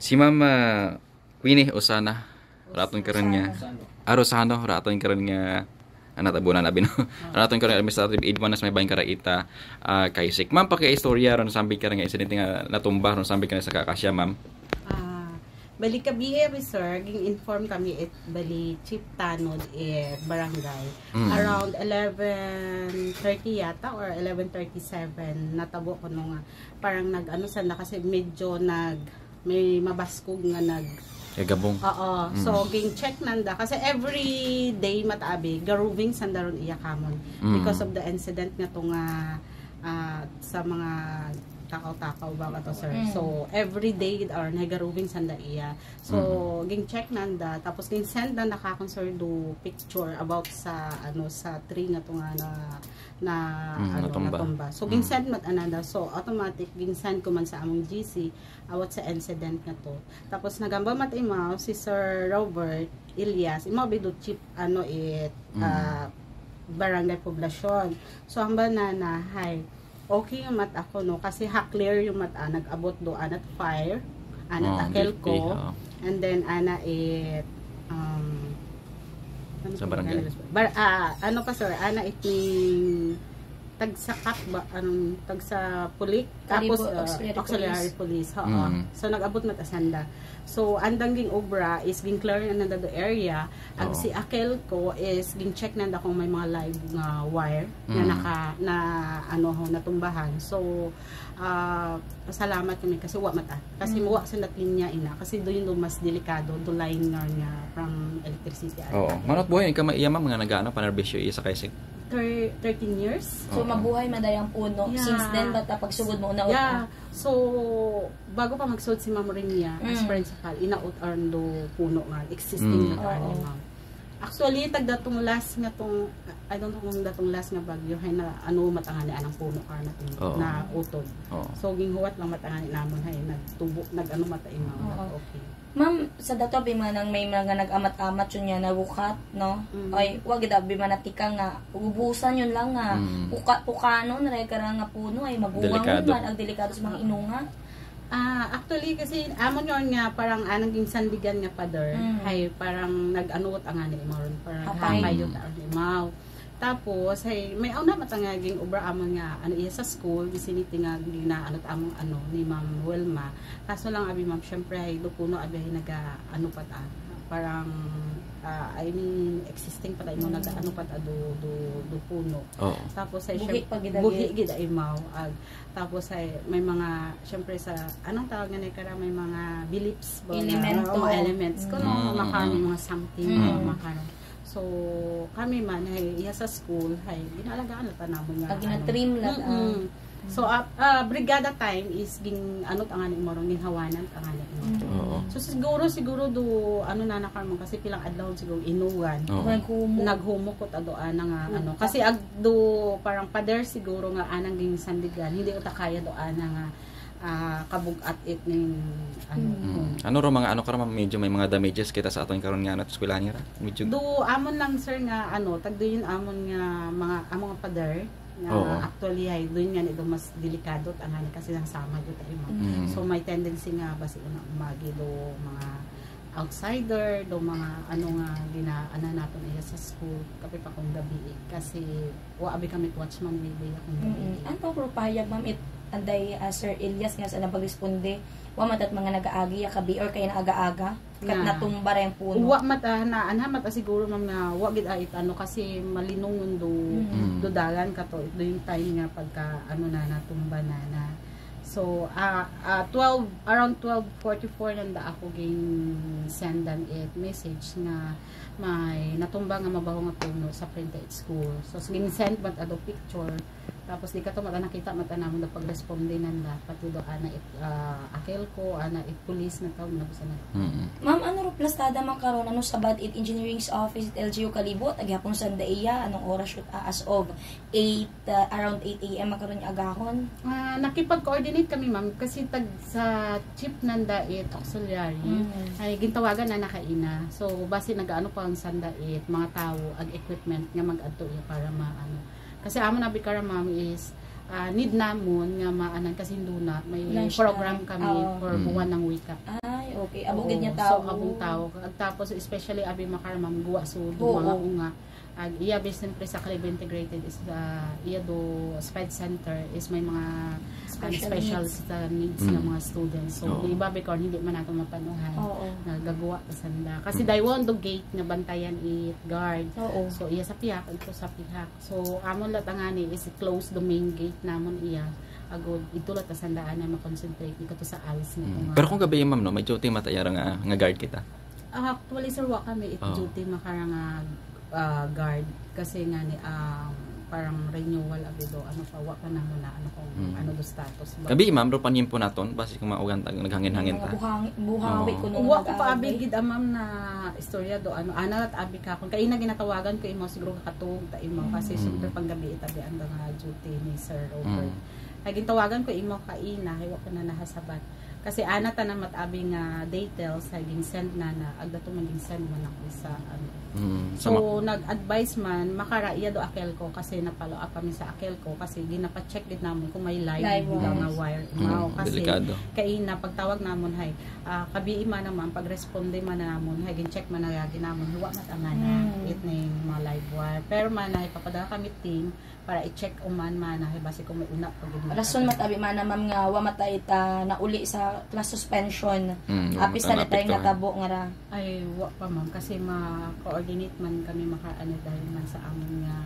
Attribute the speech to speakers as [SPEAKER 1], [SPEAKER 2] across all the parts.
[SPEAKER 1] Si Mama Queenie Osana raton karon nga Rosano raton karon nga tabunan labi no. Raton karon administrative aid man may bahin karaita kay sik. Ma'am paki-istorya ron sambi karon nga insidente nga natumba ron sambi ka sa kakasya ma'am.
[SPEAKER 2] Bali kabi sir, ging inform kami it bali Chief Tanod barangay. Around 11:30 yata or 11:37 natabo ko nung parang nag-ano sana kasi medyo may mabaskog nga
[SPEAKER 1] gabong.
[SPEAKER 2] Oo. So ging check nanda kasi every day matabi garuving sandaron iya kamon because of the incident nga to nga sa mga takaw-takaw ba to sir. So every day or nagarubing sanda iya. So ging check nanda tapos ging send na naka-concern do picture about sa sa tree nga to nga natumba. So ging send mat ananda. So automatic ging send ko man sa among GC awat sa incident nga to. Tapos nagamba mat imaw si Sir Robert Elias imaw bido chief barangay poblasyon. So hamba na hi okay yung mat ako no kasi clear yung mat nag-abot do anat fire anat akel ko and then ana
[SPEAKER 1] sa barangay
[SPEAKER 2] ano pa sir ana iting tagsakat ba tagsa pulik tapos auxiliary police so nag-abot mat asanda. So andang ging obra is ging clear na do area ag si akel ko is ging check nanda kung may mga live nga wire na natumbahan. So pasalamat kami kasi wa mata kasi muwa sa linya ina kasi do yun mas delikado do line nga from electricity.
[SPEAKER 1] Manot buhay ka maiya mga nagaano panerbisyo isa kay
[SPEAKER 2] 13 years.
[SPEAKER 3] So mabuhay madayang puno since then bata pagsugod mo una
[SPEAKER 2] So bago pa magsud si Ma'am Rinia as principal inaut do puno nga existing na ma'am. Actually tagdatong last nga tong I don't know kung datong last nga bagyo hay na matangani anang puno natin na utod. So ginhuwat lang matangani namon hay nagtubo mata imam okay.
[SPEAKER 3] Ma'am, sa dato bimanang may mga nag-amat-amat yun nga nabukat, no? Ay, wag dabi manatika nga ubusan yun lang nga. Pukano na ray karang nga puno ay mabuwang man ang delikado sa mga inunga.
[SPEAKER 2] Actually kasi amon yon nga parang anang ging sandigan nga pader hay parang nag-anuot ang ani maron parang hamayot ang imaw. Tapos hay may na matangaging obra amon nga iya sa school gisiniti nga gina among ni Ma'am Wilma. Kaso lang abi ma'am syempre hay do puno abi parang I mean existing pa mo do puno. Tapos ay buhi gid ay maw tapos ay may mga syempre sa anong tawag nga kara may mga beliefs elements kuno makarong mga something makarong. So kami man ay iya sa school hay ginalagaan ta namon nga
[SPEAKER 3] gina-trim lang.
[SPEAKER 2] So brigada time is ging ang ani morong ginhawanan ang ani. So siguro do na nakarmo kasi pilang adlaw siguro inuwan. Naghumukot adoan nga kasi agdo parang pader siguro nga anang ging sandigan hindi uta kaya doan nga kabugat it ning
[SPEAKER 1] ano ro mga medyo may mga damages kita sa aton karon nga eskwelahan ra medyo
[SPEAKER 2] do amon lang sir nga tagdo yun amon nga mga among pader actually ay doon nga nito mas delikado ang kasi nang sama jud tayo so may tendency nga basi umagi do mga outsider do mga nga naton iya sa school kapit pa kung gabi kasi abi kami watchman baby akong gabi
[SPEAKER 3] anto pro pahayag ma'am anday Sir Elias nga sa nagresponde wa matat mga nagaagi kabi or kay naaga-aga kat natumba ra yung puno
[SPEAKER 2] wa mata siguro ma'am nga wa gid ay kasi malinungon do dalan kato do yung time nga pagka natumba na so around 12:44 nanda ako ging sendan message nga may natumba nga mabaho nga puno sa printed school so ging send mat ado picture tapos di ka to nakita mata namon na pagresponde nanda pati do akel ko police na tawag na busa na.
[SPEAKER 3] Ma'am ano ro plastada makaron sa Bad Engineering's office at LGU Kalibot agyapon sa Daiya anong oras shoot as of 8 around 8 AM makaron agahon.
[SPEAKER 2] Nakipag-coordinate kami ma'am kasi sa chief nanda auxiliary ay gintawagan na nakaina so base nagaano pa ang sanda mga tao ag equipment nga mag-adto para kasi amon na bikara ma'am is need namon nga maanan kasi nduna may program kami for buwan ng wika.
[SPEAKER 3] okay. Abo gid niya
[SPEAKER 2] So,
[SPEAKER 3] tao.
[SPEAKER 2] abong tao. Tapos, especially, abi makaramang guwa so,
[SPEAKER 3] Oo.
[SPEAKER 2] mga unga. Ag iya siyempre sa Calibre Integrated is iya do SPED Center is may mga special needs ng mga students. So,
[SPEAKER 1] Oo.
[SPEAKER 2] iba because hindi man nato mapanuhan
[SPEAKER 3] Oo.
[SPEAKER 2] nagagawa ta sanda. Kasi daywon do gate nga bantayan it guard.
[SPEAKER 3] Oo.
[SPEAKER 2] So, iya sa pihak, ito sa pihak. So, amon latangani is close the main gate namon iya. Agod, ito lang tasandaan na makonsentrate ito sa ALS na
[SPEAKER 1] Pero kung gabi ma'am no, may duty matayara nga guard kita.
[SPEAKER 2] Actually, sir, wa kami duty makarang guard kasi nga ni parang renewal abido ano pa wa pa namo na ano kung ano do status ba.
[SPEAKER 1] Gabi ma'am ro panin po naton basi kung maugan tag naghangin-hangin ta.
[SPEAKER 3] Buhawi ko nung
[SPEAKER 2] Wa ko pa abi gid amam na istorya do ano ana at abi ka kung kay na ginatawagan ko imo siguro katug ta imo kasi syempre pang gabi itabi ang nga duty ni Sir Robert. Kay tawagan ko imo kaina hay wa ko na nahasabat. Kasi ana ta na matabi nga details haging send na agda to maging send man ako sa ano. So nag-advise man makara iya do akel ko kasi na-follow up kami sa akel ko kasi ginapa-check gid namon kung may live nga wire mao kasi kay na pagtawag namon hay kabi man naman pag-responde man namon hay gin-check man na ginamon huwa matangana it ning mga live wire pero man hay papadala kami team para i-check man hay base kung may una pag
[SPEAKER 3] rason matabi man ma'am nga wa matay ta nauli sa class suspension. Apis na tayo nga tabo nga ra.
[SPEAKER 2] Ay wa pa ma'am kasi ma-coordinate man kami makaano dahil man sa amon nga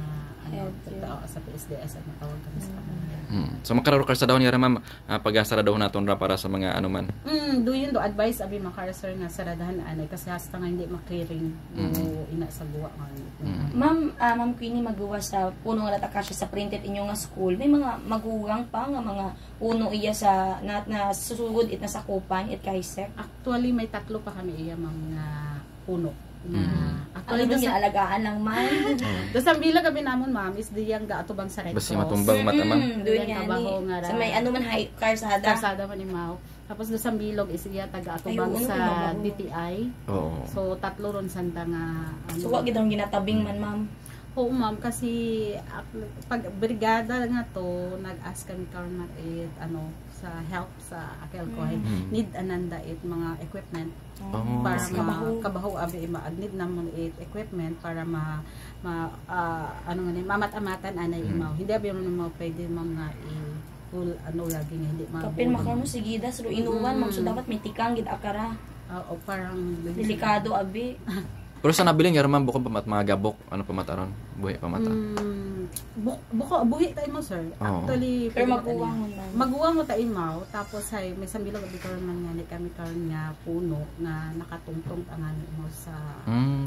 [SPEAKER 2] sa PSDS at matawag kami sa kanila.
[SPEAKER 1] So makararo sa daw niya ma'am pag-asara daw naton ra para sa mga ano man.
[SPEAKER 2] Do yun do advice abi makarasar nga saradahan anay kasi hasta nga hindi ma-clearing do ina sa buwa nga.
[SPEAKER 3] Ma'am Queenie magawa sa puno nga natakasya sa printed inyo nga school. May mga magugang pa nga mga puno iya sa na susugod it na sakupan it kaysek.
[SPEAKER 2] Actually may tatlo pa kami iya ma'am nga puno.
[SPEAKER 3] Actually doon alagaan lang man.
[SPEAKER 2] Do sa bilang gabi namon ma'am is diyang gaatubang sa Red Cross.
[SPEAKER 1] Basta matumbang mata ma'am.
[SPEAKER 3] Doon nga ni. Sa may ano man hay karsada.
[SPEAKER 2] Karsada man ni Mao. Tapos do sa bilog is iya taga-atubang sa DTI.
[SPEAKER 1] Oo.
[SPEAKER 2] So tatlo ron sanda nga
[SPEAKER 3] ano. So wa gid ang ginatabing man ma'am.
[SPEAKER 2] Oo ma'am kasi pag brigada nga to nag-ask kami karon na ano sa help sa akel ko need ananda it mga equipment para kabaho abi ma-need namon it equipment para ano nga ni mamat-amatan anay imaw hindi abi mo pwede mga full ano lagi nga hindi ma
[SPEAKER 3] kapin makarmo sigida so inuwan ma'am so dapat may tikang gid akara
[SPEAKER 2] o parang
[SPEAKER 3] delikado abi.
[SPEAKER 1] Pero sa nabiling yara ma'am bukod pamat mga gabok ano pamataron buhi pamata.
[SPEAKER 2] Buhi tayo mo sir. Actually
[SPEAKER 3] pero
[SPEAKER 2] maguwang mo tayo mo tapos hay may sambilog abi karon man nga ni kami karon nga puno nga nakatungtong angani mo sa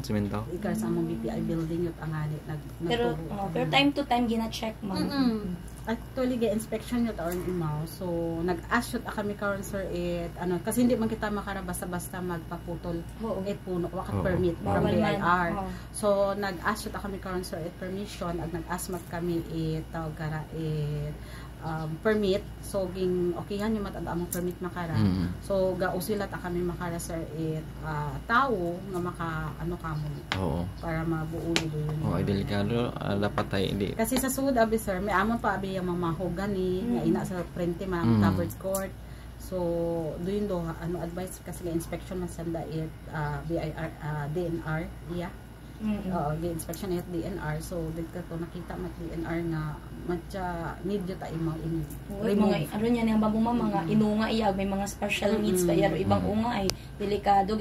[SPEAKER 1] semento.
[SPEAKER 2] Ikar sa among BPI building yut angani
[SPEAKER 3] pero time to time gina-check ma'am.
[SPEAKER 2] Actually gi-inspection yut or imaw. So nag-ask yut kami karon sir it ano kasi hindi man kita makara basta-basta magpaputol puno wakat permit from BIR. So nag-ask yut kami karon sir it permission ag nag-ask kami tawag kara permit so ging okayhan yung matanda among permit makara so gausilat kami makara sir tao nga maka ano kamo para mabuulo do yun
[SPEAKER 1] delikado dapat tay hindi
[SPEAKER 2] kasi sa sud abi sir may amon pa abi yung mamahogani nga ina sa prente covered court so doon do ano advice kasi inspection man sanda BIR DNR inspection at DNR so dito to nakita mat DNR nga matcha need yo ta imo
[SPEAKER 3] mga ano niya ang babong mga inunga iya may mga special needs kaya ibang unga ay delikado